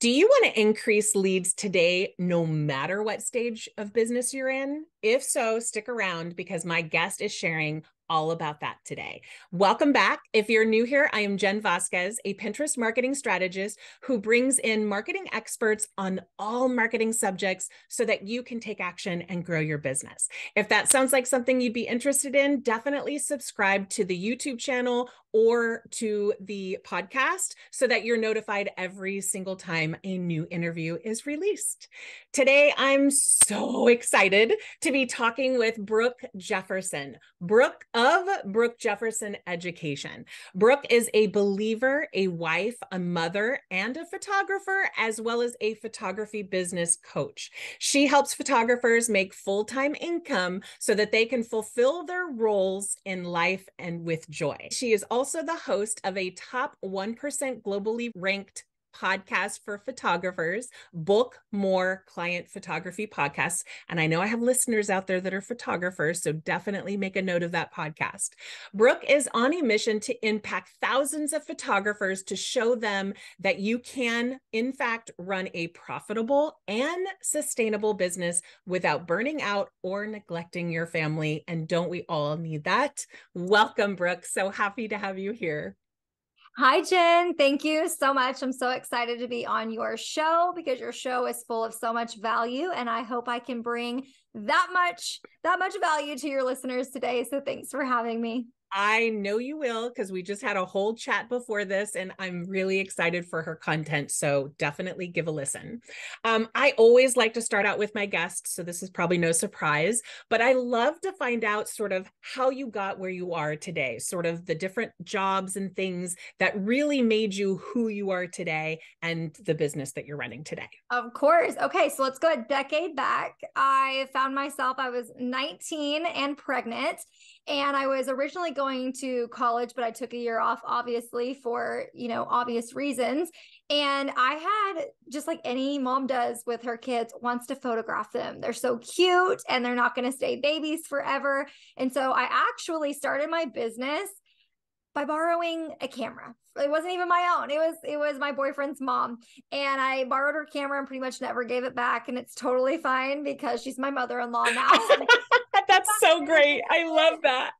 Do you want to increase leads today, no matter what stage of business you're in? If so, stick around because my guest is sharing all about that today. Welcome back. If you're new here, I am Jen Vasquez, a Pinterest marketing strategist who brings in marketing experts on all marketing subjects so that you can take action and grow your business. If that sounds like something you'd be interested in, definitely subscribe to the YouTube channel or to the podcast so that you're notified every single time a new interview is released. Today, I'm so excited to be talking with Brook Jefferson. Brook of Brook Jefferson Education. Brook is a believer, a wife, a mother, and a photographer, as well as a photography business coach. She helps photographers make full-time income so that they can fulfill their roles in life and with joy. She is also the host of a top 1% globally ranked podcast for photographers, Book More Client Photography Podcasts. And I know I have listeners out there that are photographers, so definitely make a note of that podcast. Brook is on a mission to impact thousands of photographers to show them that you can, in fact, run a profitable and sustainable business without burning out or neglecting your family. And don't we all need that? Welcome, Brook. So happy to have you here. Hi, Jen. Thank you so much. I'm so excited to be on your show because your show is full of so much value, and I hope I can bring that much value to your listeners today. So thanks for having me. I know you will because we just had a whole chat before this and I'm really excited for her content. So definitely give a listen. I always like to start out with my guests, so this is probably no surprise, but I love to find out sort of how you got where you are today, sort of the different jobs and things that really made you who you are today and the business that you're running today. Of course. Okay, so let's go a decade back. I found myself, I was 19 and pregnant, and I was originally going to college, but I took a year off, obviously, for, obvious reasons. And I had, just like any mom does with her kids, wants to photograph them. They're so cute and they're not going to stay babies forever. And so I actually started my business by borrowing a camera. It wasn't even my own. It was my boyfriend's mom. And I borrowed her camera and pretty much never gave it back. And it's totally fine because she's my mother-in-law now. That's so great. I love that.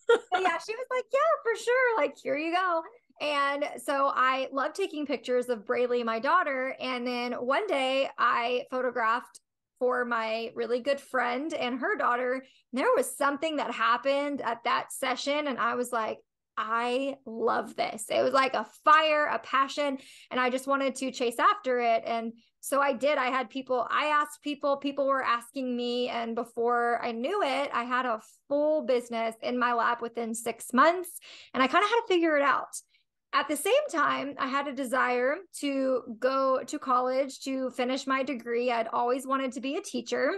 But yeah, she was like, yeah, for sure. Like, here you go. And so I love taking pictures of Braylee, my daughter. And then one day I photographed for my really good friend and her daughter. There was something that happened at that session. And I was like, I love this. It was like a fire, a passion, and I just wanted to chase after it. And so I did. I asked people were asking me. And before I knew it, I had a full business in my lap within 6 months. And I kind of had to figure it out. At the same time, I had a desire to go to college to finish my degree. I'd always wanted to be a teacher.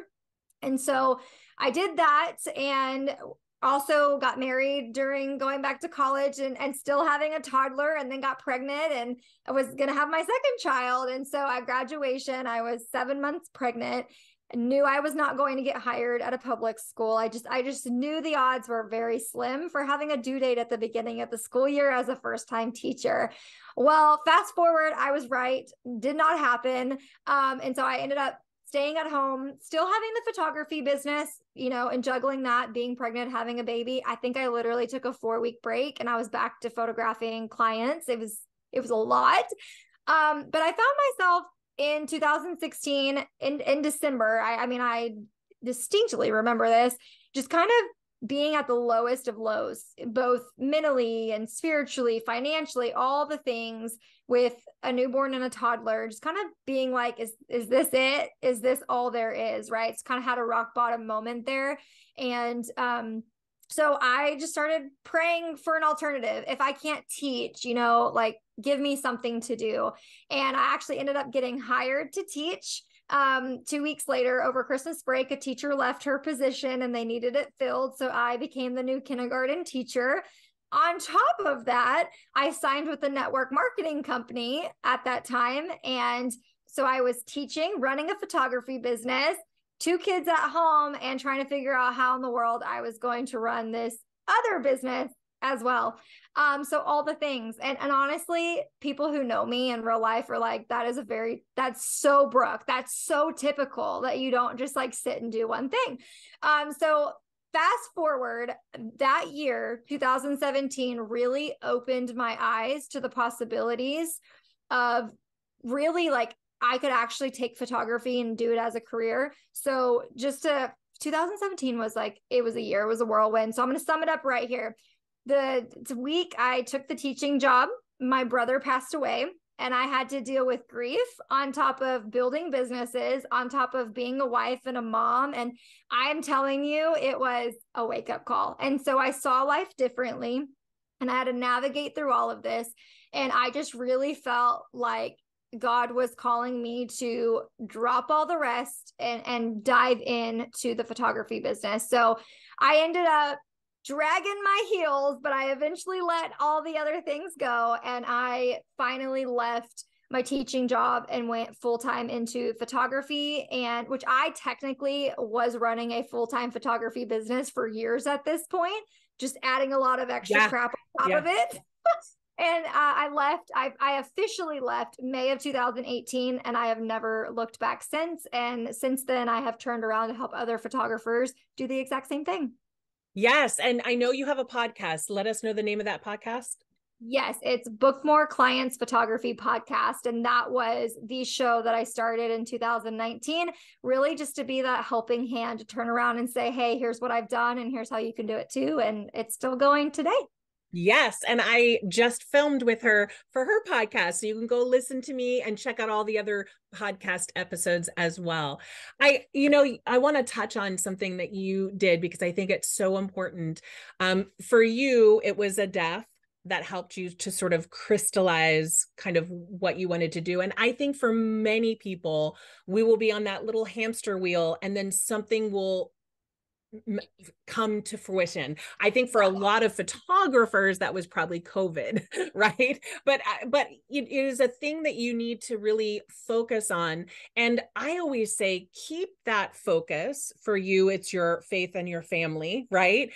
And so I did that, and also got married during going back to college and still having a toddler, and then got pregnant, and I was going to have my second child. And so at graduation, I was 7 months pregnant. I knew I was not going to get hired at a public school. I just knew the odds were very slim for having a due date at the beginning of the school year as a first-time teacher. Well, fast forward, I was right. Did not happen. And so I ended up staying at home, still having the photography business, and juggling that, being pregnant, having a baby. I think I literally took a 4-week break and I was back to photographing clients. It was a lot. But I found myself in 2016 in December. I distinctly remember this, just kind of being at the lowest of lows, both mentally and spiritually, financially, all the things, with a newborn and a toddler, just kind of being like, is this it? Is this all there is? Right. It's kind of had a rock bottom moment there. And, so I just started praying for an alternative. If I can't teach, like, give me something to do. And I actually ended up getting hired to teach. 2 weeks later, over Christmas break, a teacher left her position and they needed it filled. So I became the new kindergarten teacher. On top of that, I signed with a network marketing company at that time. And so I was teaching, running a photography business, 2 kids at home, and trying to figure out how in the world I was going to run this other business as well. So all the things. And honestly, people who know me in real life are like, that's so Brooke. That's so typical that you don't just like sit and do one thing. So fast forward, that year, 2017, really opened my eyes to the possibilities of really like, I could actually take photography and do it as a career. So 2017 was like, it was a whirlwind. So I'm going to sum it up right here. The week I took the teaching job, my brother passed away, and I had to deal with grief on top of building businesses, on top of being a wife and a mom. And I'm telling you, it was a wake-up call. And so I saw life differently, and I had to navigate through all of this. And I just really felt like God was calling me to drop all the rest and dive into the photography business. So I ended up dragging my heels, but I eventually let all the other things go. And I finally left my teaching job and went full-time into photography, and which I technically was running a full-time photography business for years at this point, just adding a lot of extra crap on top of it. And I left, I officially left May of 2018, and I have never looked back since. And since then, I have turned around to help other photographers do the exact same thing. Yes. And I know you have a podcast. Let us know the name of that podcast. Yes, it's Book More Clients Photography Podcast. And that was the show that I started in 2019, really just to be that helping hand to turn around and say, hey, here's what I've done and here's how you can do it too. And it's still going today. Yes. And I just filmed with her for her podcast. So you can go listen to me and check out all the other podcast episodes as well. I want to touch on something that you did because I think it's so important. For you, it was a death that helped you to sort of crystallize kind of what you wanted to do. And I think for many people, we will be on that little hamster wheel and then something will come to fruition. I think for a lot of photographers, that was probably COVID, right? But it is a thing that you need to really focus on. And I always say, keep that focus. For you, it's your faith and your family, right?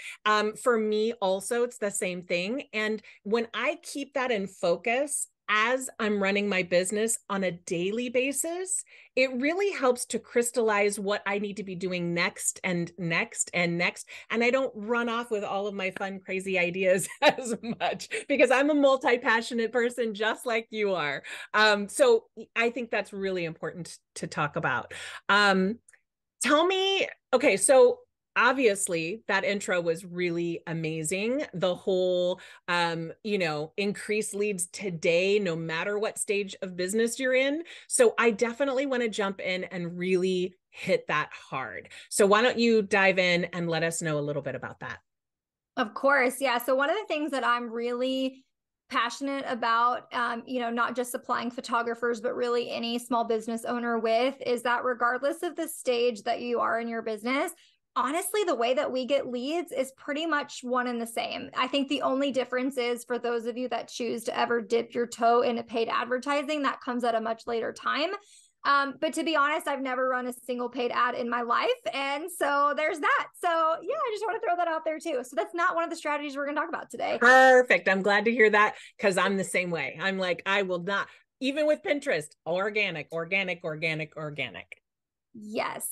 For me also, it's the same thing. And when I keep that in focus, as I'm running my business on a daily basis, it really helps to crystallize what I need to be doing next and next and next. And I don't run off with all of my fun, crazy ideas as much because I'm a multi-passionate person just like you are. So I think that's really important to talk about. Tell me, okay, so obviously that intro was really amazing. The whole, increase leads today, no matter what stage of business you're in. So I definitely want to jump in and really hit that hard. So why don't you dive in and let us know a little bit about that? Of course. Yeah. So one of the things that I'm really passionate about, not just supplying photographers, but really any small business owner with, is that regardless of the stage that you are in your business, honestly, the way that we get leads is pretty much one and the same. I think the only difference is for those of you that choose to ever dip your toe into paid advertising, that comes at a much later time. But to be honest, I've never run a single paid ad in my life. And so there's that. So yeah, I just want to throw that out there too. So that's not one of the strategies we're going to talk about today. Perfect. I'm glad to hear that because I'm the same way. I'm like, I will not, even with Pinterest, organic. Yes.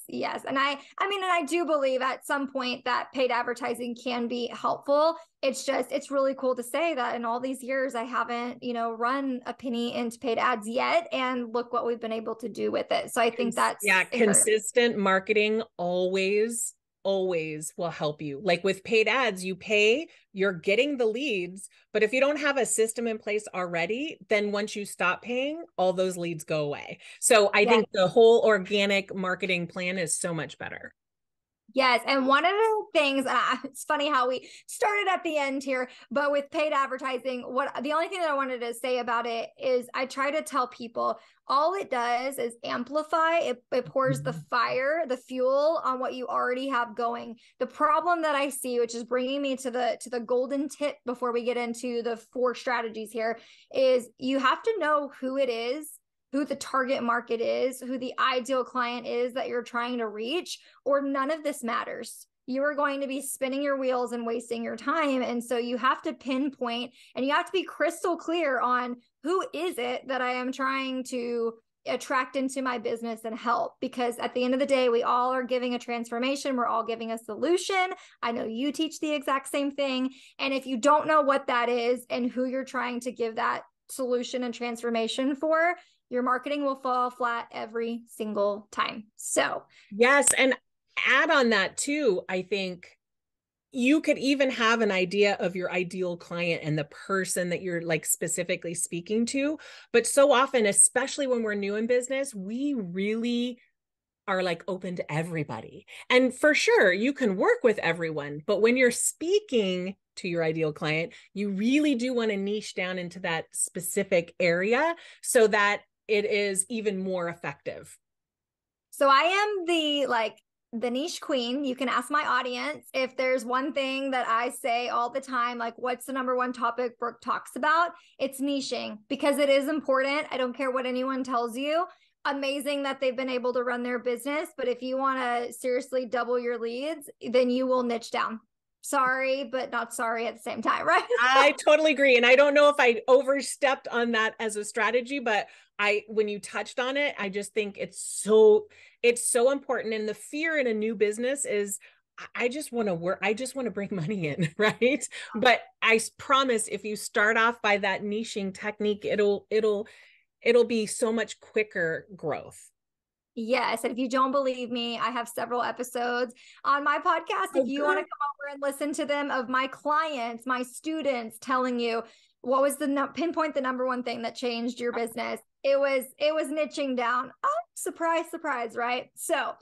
And I do believe at some point that paid advertising can be helpful. It's really cool to say that in all these years, I haven't, run a penny into paid ads yet. And look what we've been able to do with it. So I think that's consistent marketing always will help you. Like with paid ads, you pay, you're getting the leads, but if you don't have a system in place already, then once you stop paying, all those leads go away. So I think the whole organic marketing plan is so much better. Yes. And one of the things, it's funny how we started at the end here, but with paid advertising, the only thing that I wanted to say about it is I try to tell people all it does is amplify. It pours the fire, the fuel on what you already have going. The problem that I see, which is bringing me to the golden tip before we get into the 4 strategies here, is you have to know who it is, who the target market is, who the ideal client is that you're trying to reach, or none of this matters. you are going to be spinning your wheels and wasting your time. And so you have to pinpoint and you have to be crystal clear on who is it that I am trying to attract into my business and help, because at the end of the day, we all are giving a transformation. We're all giving a solution. I know you teach the exact same thing. And if you don't know what that is and who you're trying to give that solution and transformation for, your marketing will fall flat every single time. So yes. And add on that too, I think you could even have an idea of your ideal client and the person that you're like specifically speaking to. But so often, especially when we're new in business, we really are like open to everybody. And for sure, you can work with everyone. But when you're speaking to your ideal client, you really do want to niche down into that specific area so that it is even more effective. So I am the niche queen. You can ask my audience if there's one thing that I say all the time, like what's the number one topic Brooke talks about? It's niching, because it is important. I don't care what anyone tells you. Amazing that they've been able to run their business. But if you want to seriously double your leads, then you will niche down. Sorry, but not sorry at the same time, right? I totally agree. And I don't know if I overstepped on that as a strategy, but when you touched on it, I just think it's so important. And the fear in a new business is I just want to work. I just want to bring money in. Right. But I promise if you start off by that niching technique, it'll be so much quicker growth. Yes. And if you don't believe me, I have several episodes on my podcast. If you want to come over and listen to them, of my clients, my students telling you what was pinpoint the number one thing that changed your business. It was niching down. Oh, surprise, surprise. Right. So,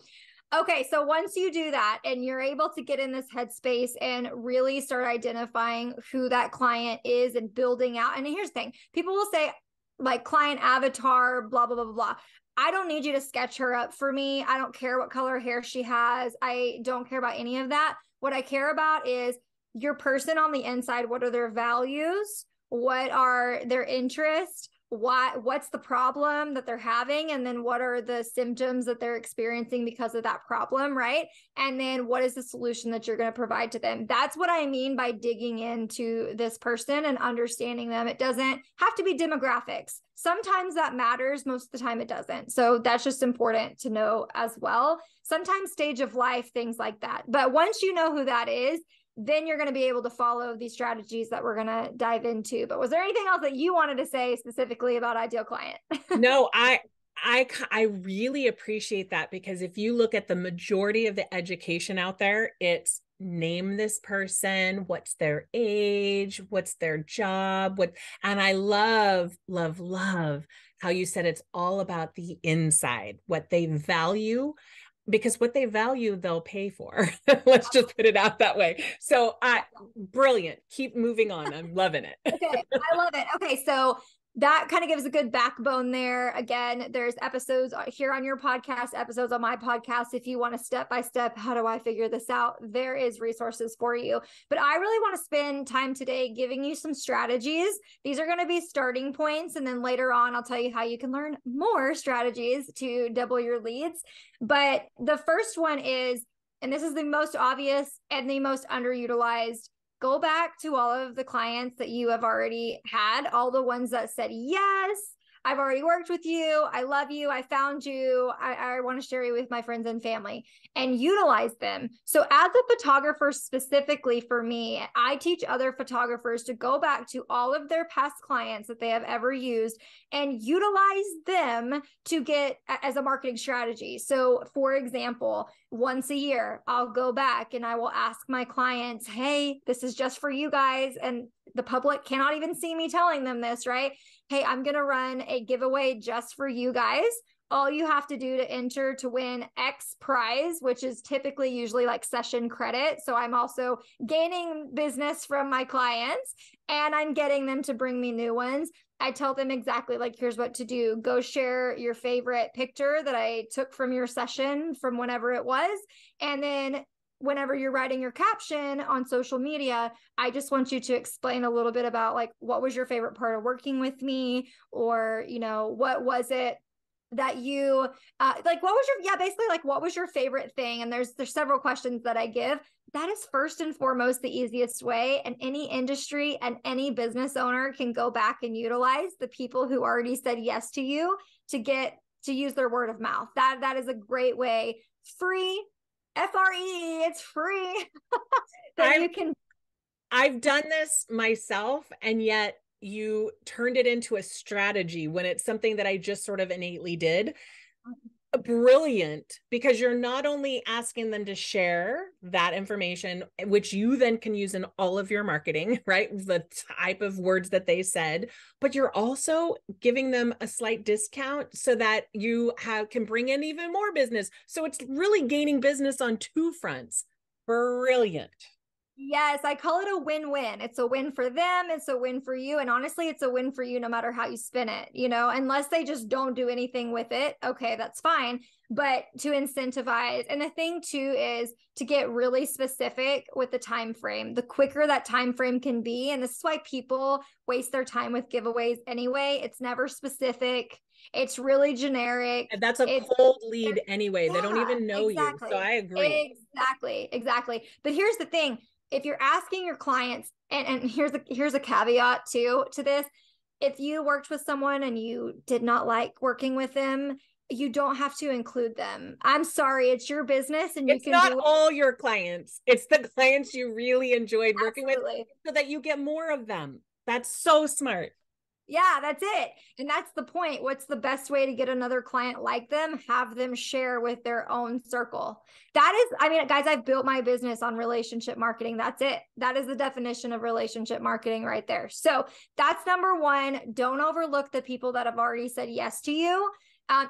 okay. So once you do that and you're able to get in this headspace and really start identifying who that client is and building out. And here's the thing, people will say like client avatar, blah, blah, blah, blah, blah. I don't need you to sketch her up for me. I don't care what color hair she has. I don't care about any of that. What I care about is your person on the inside. What are their values? What are their interests? What's the problem that they're having? And then what are the symptoms that they're experiencing because of that problem, right? And then what is the solution that you're going to provide to them? That's what I mean by digging into this person and understanding them. It doesn't have to be demographics. Sometimes that matters. Most of the time it doesn't. So that's just important to know as well. Sometimes stage of life, things like that. But once you know who that is, then you're going to be able to follow these strategies that we're going to dive into. But was there anything else that you wanted to say specifically about ideal client? No, I really appreciate that, because if you look at the majority of the education out there, it's name this person, what's their age, what's their job, and I love, love, love how you said it's all about the inside, what they value, because what they value, they'll pay for. Let's just put it out that way. So brilliant. Keep moving on. I'm loving it. Okay. I love it. Okay. So that kind of gives a good backbone there. Again, there's episodes here on your podcast, episodes on my podcast. If you want a step-by-step, how do I figure this out? There is resources for you. But I really want to spend time today giving you some strategies. These are going to be starting points. And then later on, I'll tell you how you can learn more strategies to double your leads. But the first one is, and this is the most obvious and the most underutilized, go back to all of the clients that you have already had, all the ones that said, yes, I've already worked with you. I love you. I found you. I want to share you with my friends and family, and utilize them. So as a photographer, specifically for me, I teach other photographers to go back to all of their past clients that they have ever used and utilize them to get as a marketing strategy. So for example, once a year, I'll go back and I will ask my clients, hey, this is just for you guys. And the public cannot even see me telling them this, right? Hey, I'm going to run a giveaway just for you guys. All you have to do to enter to win X prize, which is typically usually like session credit. So I'm also gaining business from my clients and I'm getting them to bring me new ones. I tell them exactly like, here's what to do. Go share your favorite picture that I took from your session from whenever it was. And then whenever you're writing your caption on social media, I just want you to explain a little bit about like, what was your favorite part of working with me? Or, you know, what was it that you like, what was your, basically like, what was your favorite thing? And there's several questions that I give. That is first and foremost the easiest way. And any industry and any business owner can go back and utilize the people who already said yes to you to use their word of mouth. That is a great way. Free, FRE, it's free. that you can. I've done this myself, and yet you turned it into a strategy when it's something that I just sort of innately did. Brilliant, because you're not only asking them to share that information, which you then can use in all of your marketing, right? The type of words that they said, but you're also giving them a slight discount so that you can bring in even more business. So it's really gaining business on two fronts. Brilliant. Yes, I call it a win-win. It's a win for them. It's a win for you. And honestly, it's a win for you no matter how you spin it, unless they just don't do anything with it. Okay, that's fine. But to incentivize. And the thing too is to get really specific with the time frame. The quicker that time frame can be. And this is why people waste their time with giveaways anyway. It's never specific. It's really generic. And that's a cold lead anyway. They don't even know exactly. you. So I agree. Exactly. But here's the thing. If you're asking your clients, and here's a caveat too to this, if you worked with someone and you did not like working with them, you don't have to include them. I'm sorry, it's your business, and it's not all your clients. It's the clients you really enjoyed working with, so that you get more of them. That's so smart. Yeah, that's it. And that's the point. What's the best way to get another client like them? Have them share with their own circle. Guys, I've built my business on relationship marketing. That's it. That is the definition of relationship marketing right there. So that's number one. Don't overlook the people that have already said yes to you.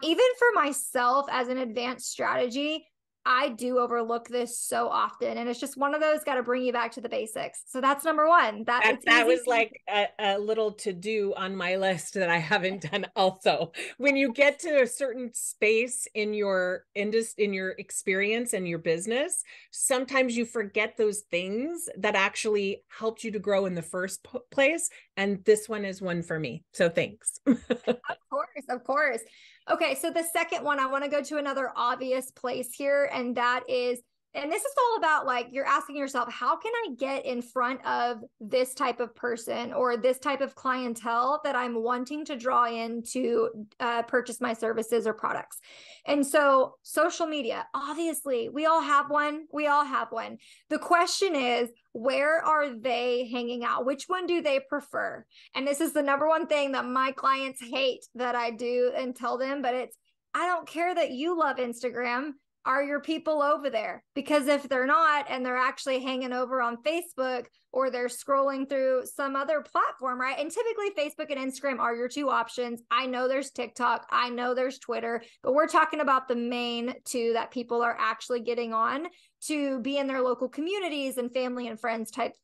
Even for myself as an advanced strategy, I do overlook this so often. And it's just one of those, got to bring you back to the basics. So that's number one. That was like a little to do on my list that I haven't done also. When you get to a certain space in your experience and your business, sometimes you forget those things that actually helped you to grow in the first place. And this one is one for me. So thanks. Of course. Okay, so the second one, I want to go to another obvious place here, and that is, and this is all about like, you're asking yourself, how can I get in front of this type of person or this type of clientele that I'm wanting to draw in to purchase my services or products? And so social media, obviously, we all have one. The question is, where are they hanging out? Which one do they prefer? And this is the number one thing that my clients hate that I do and tell them, but I don't care that you love Instagram. Are your people over there? Because if they're not, and they're actually hanging over on Facebook, or they're scrolling through some other platform, right? And typically Facebook and Instagram are your two options. I know there's TikTok, I know there's Twitter, but we're talking about the main two that people are actually getting on to be in their local communities and family and friends type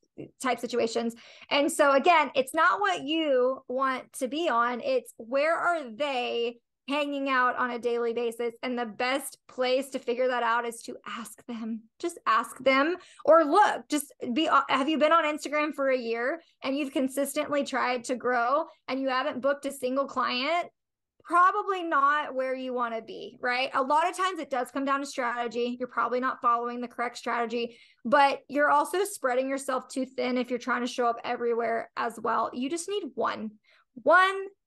situations. And so again, it's not what you want to be on, it's where are they hanging out on a daily basis. And the best place to figure that out is to ask them. Just ask them, or look, have you been on Instagram for a year and you've consistently tried to grow and you haven't booked a single client? Probably not where you want to be, right? A lot of times it does come down to strategy. You're probably not following the correct strategy, but you're also spreading yourself too thin if you're trying to show up everywhere as well. You just need one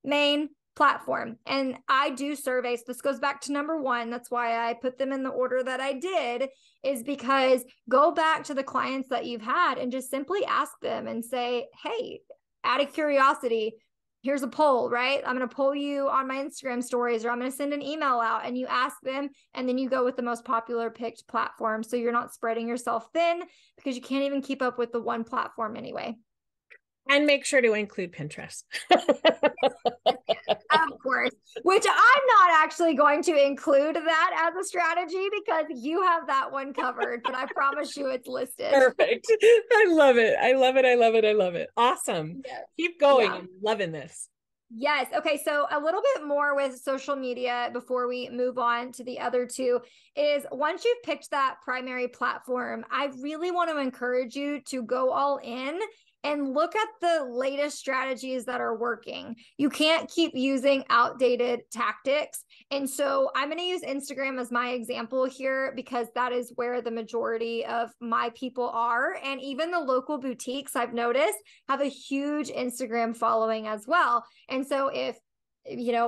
main platform. And I do surveys. This goes back to number one. That's why I put them in the order that I did, is because go back to the clients that you've had and just simply ask them and say, hey, out of curiosity, here's a poll, right? I'm going to poll you on my Instagram stories, or I'm going to send an email out, and you ask them, and then you go with the most popular picked platform. So you're not spreading yourself thin, because you can't even keep up with the one platform anyway. And make sure to include Pinterest. Of course, which I'm not actually going to include that as a strategy because you have that one covered, but I promise you it's listed. Perfect. I love it. I love it. I love it. I love it. Awesome. Yes. Keep going. Yeah. I'm loving this. Yes. Okay. So a little bit more with social media before we move on to the other two is, once you've picked that primary platform, I really want to encourage you to go all in and look at the latest strategies that are working. You can't keep using outdated tactics. And so I'm going to use Instagram as my example here, because that is where the majority of my people are. And even the local boutiques, I've noticed, have a huge Instagram following as well. And so if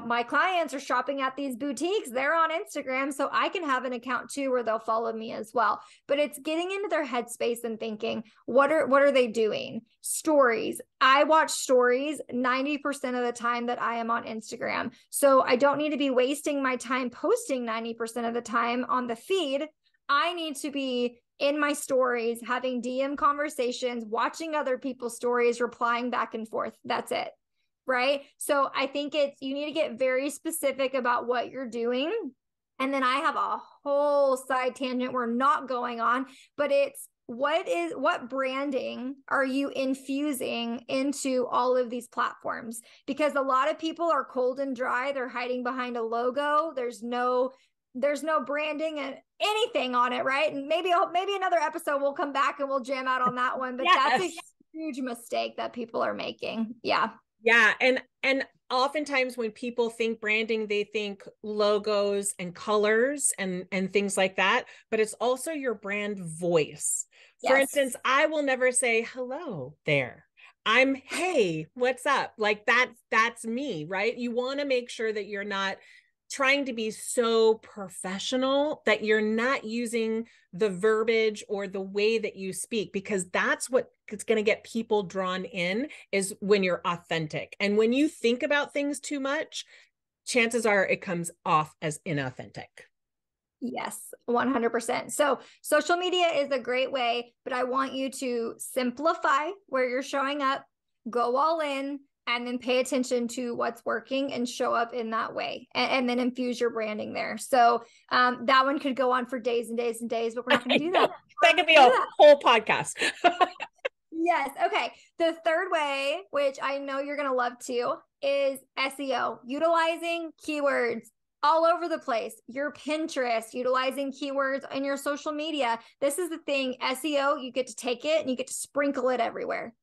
my clients are shopping at these boutiques, they're on Instagram, so I can have an account too where they'll follow me as well. But it's getting into their headspace and thinking, what are they doing? Stories. I watch stories 90% of the time that I am on Instagram. So I don't need to be wasting my time posting 90% of the time on the feed. I need to be in my stories, having DM conversations, watching other people's stories, replying back and forth. That's it. Right. So I think you need to get very specific about what you're doing. And then I have a whole side tangent we're not going on, but it's what branding are you infusing into all of these platforms? Because a lot of people are cold and dry. They're hiding behind a logo. There's no branding and anything on it. Right. And maybe another episode we'll come back and we'll jam out on that one, but Yes. that's a huge mistake that people are making. Yeah. Yeah. And oftentimes when people think branding, they think logos and colors and things like that, but it's also your brand voice. For instance, I will never say hello there. I'm, hey, what's up? Like that's me, right? You want to make sure that you're not trying to be so professional that you're not using the verbiage or the way that you speak, because that's what it's going to get people drawn in, is when you're authentic. And when you think about things too much, chances are it comes off as inauthentic. Yes, 100%. So social media is a great way, but I want you to simplify where you're showing up, go all in, and then pay attention to what's working and show up in that way, and then infuse your branding there. So that one could go on for days and days and days, but we're not going to do that. That could be a whole podcast. Yes. Okay. The third way, which I know you're going to love too, is SEO, utilizing keywords all over the place. Your Pinterest, utilizing keywords in your social media. This is the thing. SEO, you get to take it and you get to sprinkle it everywhere.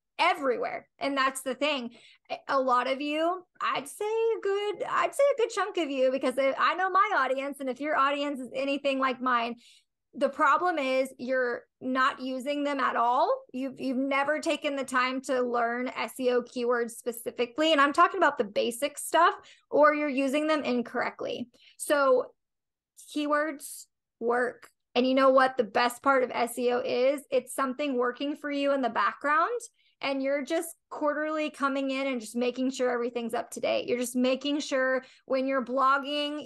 And that's the thing. A lot of you, I'd say a good chunk of you, because I know my audience, and if your audience is anything like mine, the problem is you're not using them at all. You've never taken the time to learn SEO keywords specifically. And I'm talking about the basic stuff, or you're using them incorrectly. So keywords work. And you know what the best part of SEO is? It's something working for you in the background. And you're just quarterly coming in and just making sure everything's up to date. You're just making sure when you're blogging,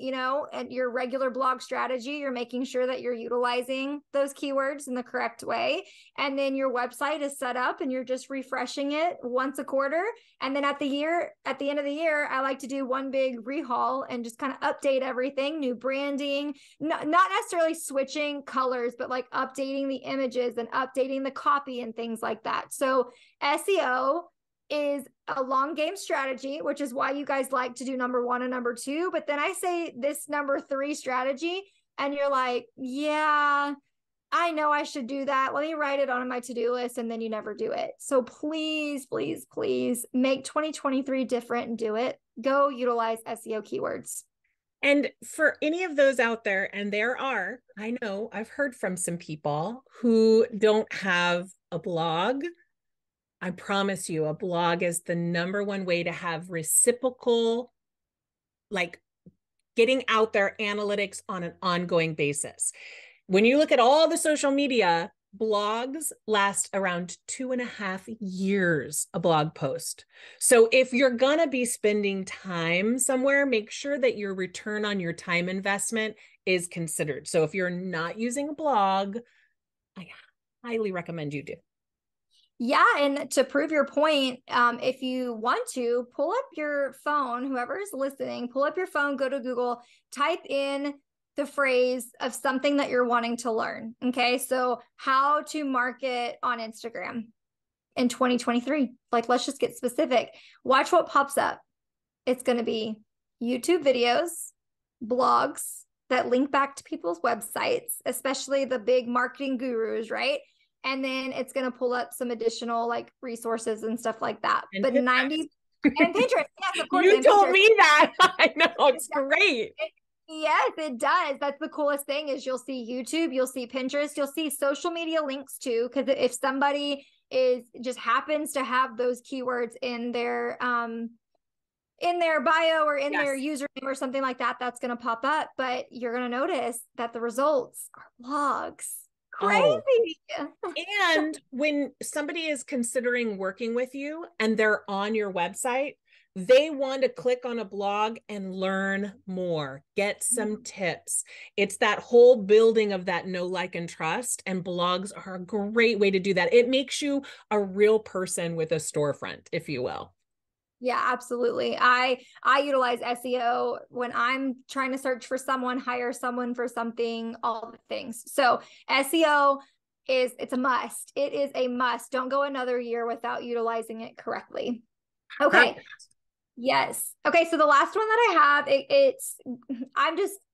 and your regular blog strategy, you're making sure that you're utilizing those keywords in the correct way. And then your website is set up and you're just refreshing it once a quarter. And then at the end of the year, I like to do one big rehaul and just kind of update everything, new branding, not necessarily switching colors, but like updating the images and updating the copy and things like that. So SEO is a long game strategy, which is why you guys like to do number 1 and number 2. But then I say this number 3 strategy, and you're like, yeah, I know I should do that. Let me write it on my to-do list. And then you never do it. So please, please, please make 2023 different and do it. Go utilize SEO keywords. And for any of those out there, and there are, I know I've heard from some people who don't have a blog. I promise you, a blog is the number one way to have reciprocal, like getting out there analytics on an ongoing basis. When you look at all the social media, blogs last around 2.5 years, a blog post. So if you're going to be spending time somewhere, make sure that your return on your time investment is considered. So if you're not using a blog, I highly recommend you do. Yeah. And to prove your point, if you want to pull up your phone, whoever is listening, pull up your phone, go to Google, type in the phrase of something that you're wanting to learn. Okay. So how to market on Instagram in 2023. Like, let's just get specific. Watch what pops up. It's going to be YouTube videos, blogs that link back to people's websites, especially the big marketing gurus, right? and then it's going to pull up some additional like resources and stuff like that. And But Pinterest. 90 and Pinterest, yes, of course. You and told Pinterest. me that. I know, it's great. Yes, it does. That's the coolest thing is you'll see YouTube, you'll see Pinterest, you'll see social media links too. Because if somebody is just happens to have those keywords in their bio or in their username or something like that, that's going to pop up. But you're going to notice that the results are blogs. Crazy. Oh. And when somebody is considering working with you and they're on your website, they want to click on a blog and learn more, get some tips. It's that whole building of that know, like, and trust. And blogs are a great way to do that. It makes you a real person with a storefront, if you will. Yeah, absolutely. I utilize SEO when I'm trying to search for someone, hire someone for something, all the things. So SEO it's a must. It is a must. Don't go another year without utilizing it correctly. Okay. Perfect. Yes. Okay. So the last one that I have,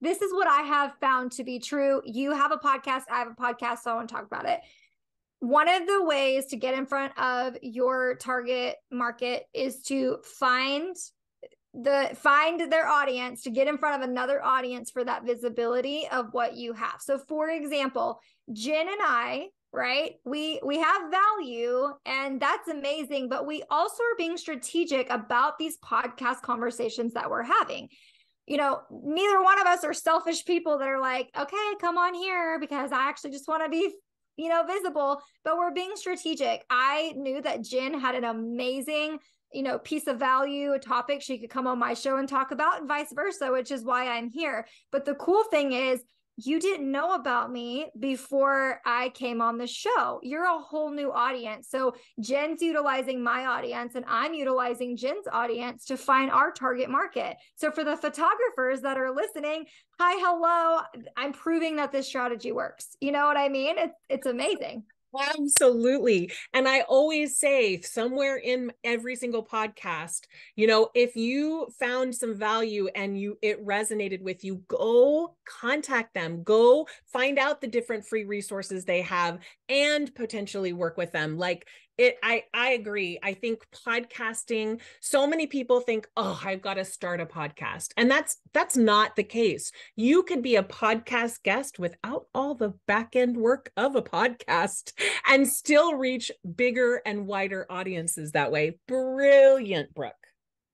this is what I have found to be true. You have a podcast. I have a podcast. So I want to talk about it. One of the ways to get in front of your target market is to find their audience, to get in front of another audience for that visibility of what you have. So for example, Jen and I, right? We have value and that's amazing, but we also are being strategic about these podcast conversations that we're having. You know, neither one of us are selfish people that are like, okay, come on here because I actually just want to be visible, but we're being strategic. I knew that Jen had an amazing, piece of value, a topic she could come on my show and talk about, and vice versa, which is why I'm here. But the cool thing is, you didn't know about me before I came on the show. You're a whole new audience. So Jen's utilizing my audience and I'm utilizing Jen's audience to find our target market. So for the photographers that are listening, hi, hello, I'm proving that this strategy works. You know what I mean? It's amazing. Absolutely. And I always say somewhere in every single podcast, if you found some value and it resonated with you, go contact them, go find out the different free resources they have and potentially work with them. I agree. I think podcasting, so many people think, oh, I've got to start a podcast. And that's not the case. You could be a podcast guest without all the back end work of a podcast and still reach bigger and wider audiences that way. Brilliant, Brooke.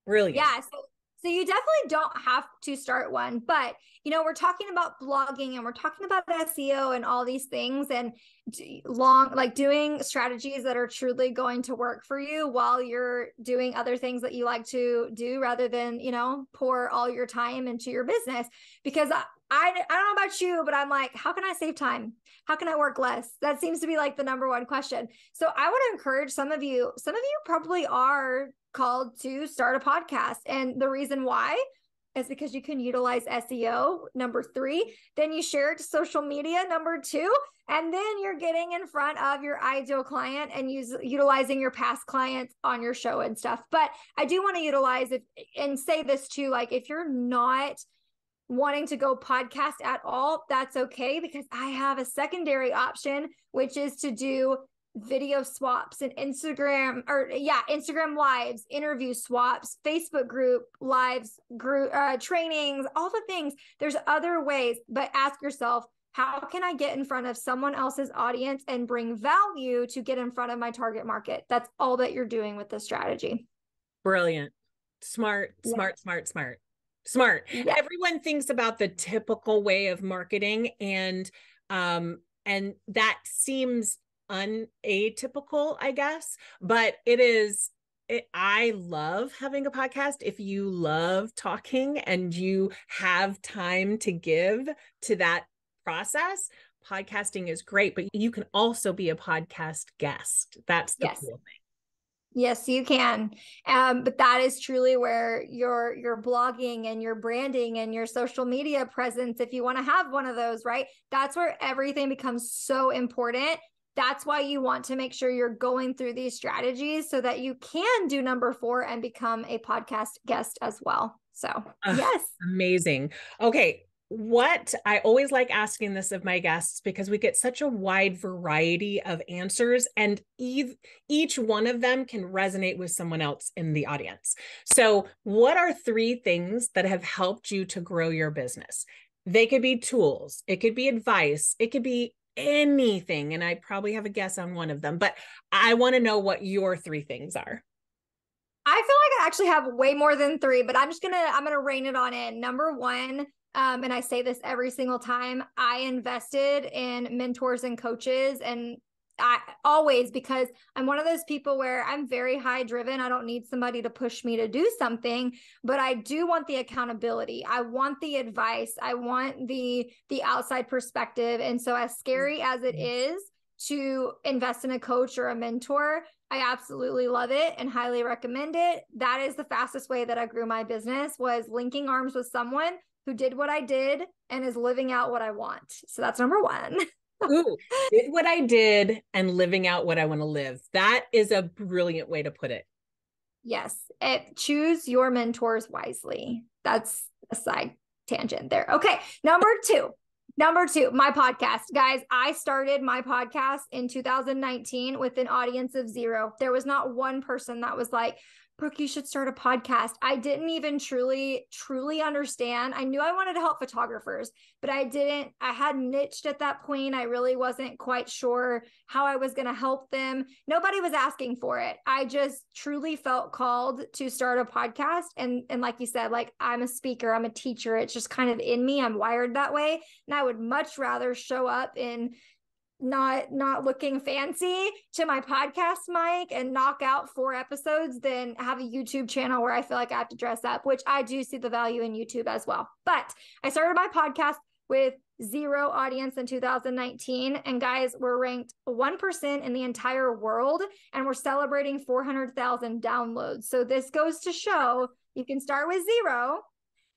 Brilliant. Yeah. So you definitely don't have to start one, but we're talking about blogging and we're talking about SEO and all these things and doing strategies that are truly going to work for you while you're doing other things that you like to do rather than, pour all your time into your business. Because I don't know about you, but I'm like, how can I save time? How can I work less? That seems to be like the number one question. So I want to encourage some of you probably are called to start a podcast. And the reason why is because you can utilize SEO, number 3, then you share it to social media, number 2, and then you're getting in front of your ideal client and utilizing your past clients on your show and stuff. But I do want to utilize it and say this too, like if you're not wanting to go podcast at all, that's okay, because I have a secondary option, which is to do video swaps and Instagram lives, interview swaps, Facebook group lives, trainings, all the things. There's other ways, but ask yourself, how can I get in front of someone else's audience and bring value to get in front of my target market? That's all that you're doing with this strategy. Brilliant. Smart. Yeah. Smart. Yeah. Everyone thinks about the typical way of marketing and that seems unatypical, I guess, but I love having a podcast. If you love talking and you have time to give to that process, podcasting is great, but you can also be a podcast guest. That's the cool thing. Yes, you can. But that is truly where your blogging and your branding and your social media presence, if you want to have one of those, right? That's where everything becomes so important. That's why you want to make sure you're going through these strategies so that you can do number 4 and become a podcast guest as well. So, yes. Amazing. Okay. what I always like asking this of my guests because we get such a wide variety of answers, and each one of them can resonate with someone else in the audience. So, what are three things that have helped you to grow your business? They could be tools, it could be advice, it could be anything. And I probably have a guess on one of them, but I want to know what your three things are. I feel like I actually have way more than three, but I'm gonna rein it on in. Number one, and I say this every single time, I invested in mentors and coaches, and I always, because I'm one of those people where I'm very high driven. I don't need somebody to push me to do something, but I do want the accountability. I want the advice. I want the outside perspective. And so as scary as it is to invest in a coach or a mentor, I absolutely love it and highly recommend it. That is the fastest way that I grew my business, was linking arms with someone who did what I did and is living out what I want. So that's number one. Ooh, did what I did and living out what I want to live. That is a brilliant way to put it. Yes. Choose your mentors wisely. That's a side tangent there. Okay. Number two, my podcast. Guys, I started my podcast in 2019 with an audience of 0. There was not one person that was like, Brooke, you should start a podcast. I didn't even truly understand. I knew I wanted to help photographers, but I had niched at that point. I really wasn't quite sure how I was going to help them. Nobody was asking for it. I just truly felt called to start a podcast. And like you said, like, I'm a speaker, I'm a teacher. It's just kind of in me. I'm wired that way. And I would much rather show up in not looking fancy to my podcast mic and knock out 4 episodes than have a YouTube channel where I feel like I have to dress up, which I do see the value in YouTube as well. But I started my podcast with 0 audience in 2019. And guys, we're ranked 1% in the entire world, and we're celebrating 400,000 downloads. So this goes to show you can start with 0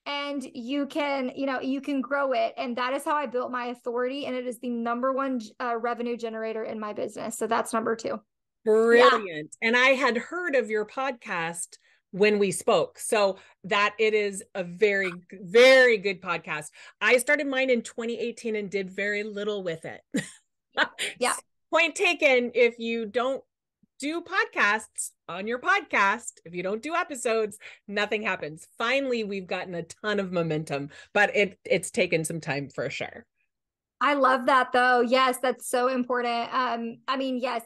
and you can grow it. And that is how I built my authority. And it is the number one revenue generator in my business. So that's number 2. Brilliant. Yeah. And I had heard of your podcast when we spoke, so that it is a very, very good podcast. I started mine in 2018 and did very little with it. Yeah. Point taken. If you don't do podcasts on your podcast, if you don't do episodes, nothing happens. Finally, we've gotten a ton of momentum, but it's taken some time for sure. I love that though. Yes, that's so important. I mean, yes,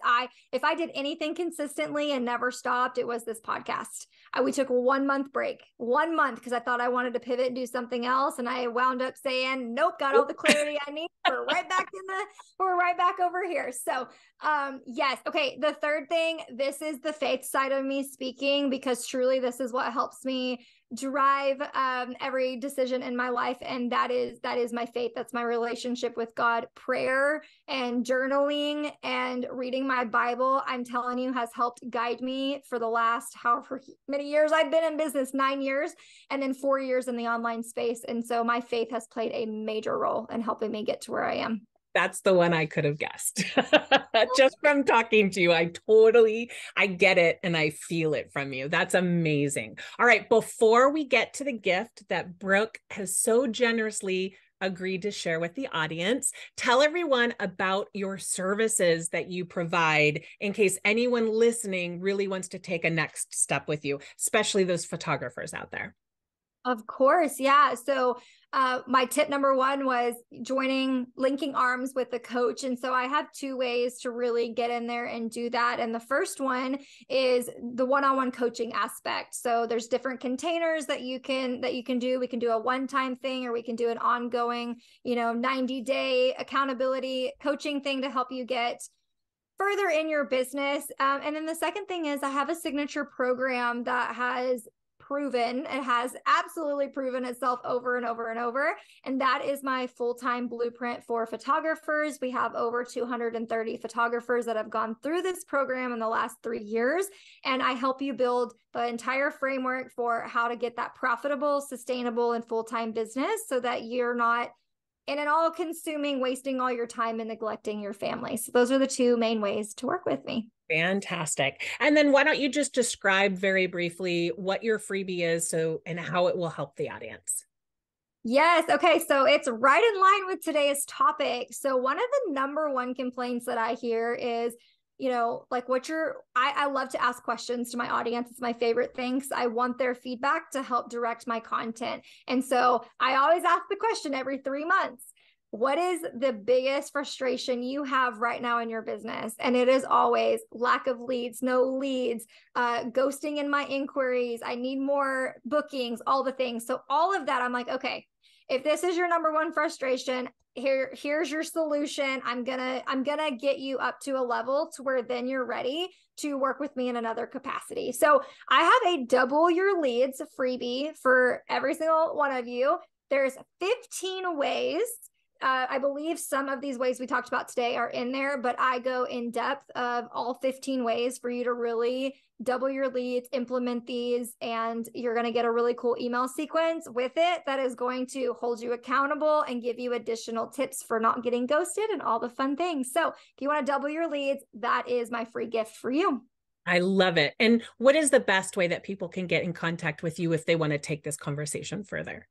if I did anything consistently and never stopped, it was this podcast. We took a 1 month break, 1 month, because I thought I wanted to pivot and do something else. And I wound up saying, nope, got all the clarity I need. We're right back over here. So, yes. Okay. The third thing, this is the faith side of me speaking, because truly this is what helps me drive every decision in my life, and that is my faith. That's my relationship with God. Prayer and journaling and reading my Bible, I'm telling you, has helped guide me for the last however many years I've been in business, 9 years, and then 4 years in the online space. And so my faith has played a major role in helping me get to where I am. That's the one I could have guessed. Just from talking to you, I get it and I feel it from you. That's amazing. All right, before we get to the gift that Brooke has so generously agreed to share with the audience, tell everyone about your services that you provide in case anyone listening really wants to take a next step with you, especially those photographers out there. Of course. Yeah. So my tip number 1 was linking arms with a coach. And so I have 2 ways to really get in there and do that. And the first one is the one-on-one coaching aspect. So there's different containers that you can do. We can do a one-time thing, or we can do an ongoing, 90-day accountability coaching thing to help you get further in your business. And then the second thing is I have a signature program that has absolutely proven itself over and over and over. And that is my full-time blueprint for photographers. We have over 230 photographers that have gone through this program in the last 3 years. And I help you build the entire framework for how to get that profitable, sustainable, and full-time business so that you're not in an all-consuming, wasting all your time and neglecting your family. So those are the 2 main ways to work with me. Fantastic. And then why don't you just describe very briefly what your freebie is and how it will help the audience? Yes. Okay. So it's right in line with today's topic. So one of the number one complaints that I hear is, like I love to ask questions to my audience. It's my favorite thing because I want their feedback to help direct my content. And so I always ask the question every 3 months. What is the biggest frustration you have right now in your business? And it is always lack of leads, no leads, ghosting in my inquiries. I need more bookings, all the things. So all of that, I'm like, okay, if this is your number one frustration, here's your solution. I'm gonna get you up to a level to where then you're ready to work with me in another capacity. So I have a double your leads freebie for every single one of you. There's 15 ways. I believe some of these ways we talked about today are in there, but I go in depth of all 15 ways for you to really double your leads, implement these, and you're going to get a really cool email sequence with it that is going to hold you accountable and give you additional tips for not getting ghosted and all the fun things. So if you want to double your leads, that is my free gift for you. I love it. And what is the best way that people can get in contact with you if they want to take this conversation further?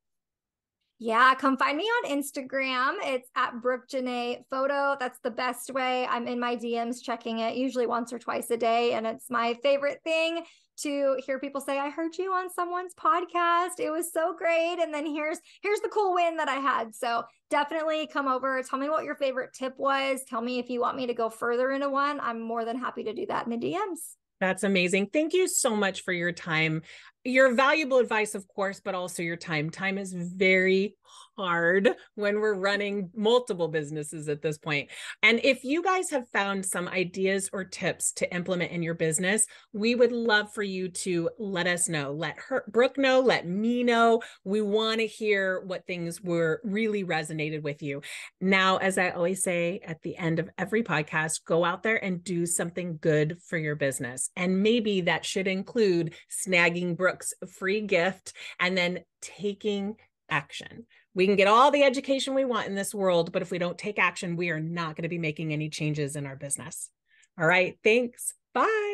Yeah, come find me on Instagram. It's at Brook Janae Photo. That's the best way. I'm in my DMs checking it usually once or twice a day. And it's my favorite thing to hear people say, I heard you on someone's podcast. It was so great. And then here's the cool win that I had. So definitely come over. Tell me what your favorite tip was. Tell me if you want me to go further into one. I'm more than happy to do that in the DMs. That's amazing. Thank you so much for your time, your valuable advice, of course, but also your time. Time is very hard when we're running multiple businesses at this point. And if you guys have found some ideas or tips to implement in your business, we would love for you to let us know. Let Brooke know, let me know. We want to hear what things were really resonated with you. Now, as I always say at the end of every podcast, go out there and do something good for your business. And maybe that should include snagging Brooke's free gift and then taking action. We can get all the education we want in this world, but if we don't take action, we are not going to be making any changes in our business. All right. Thanks. Bye.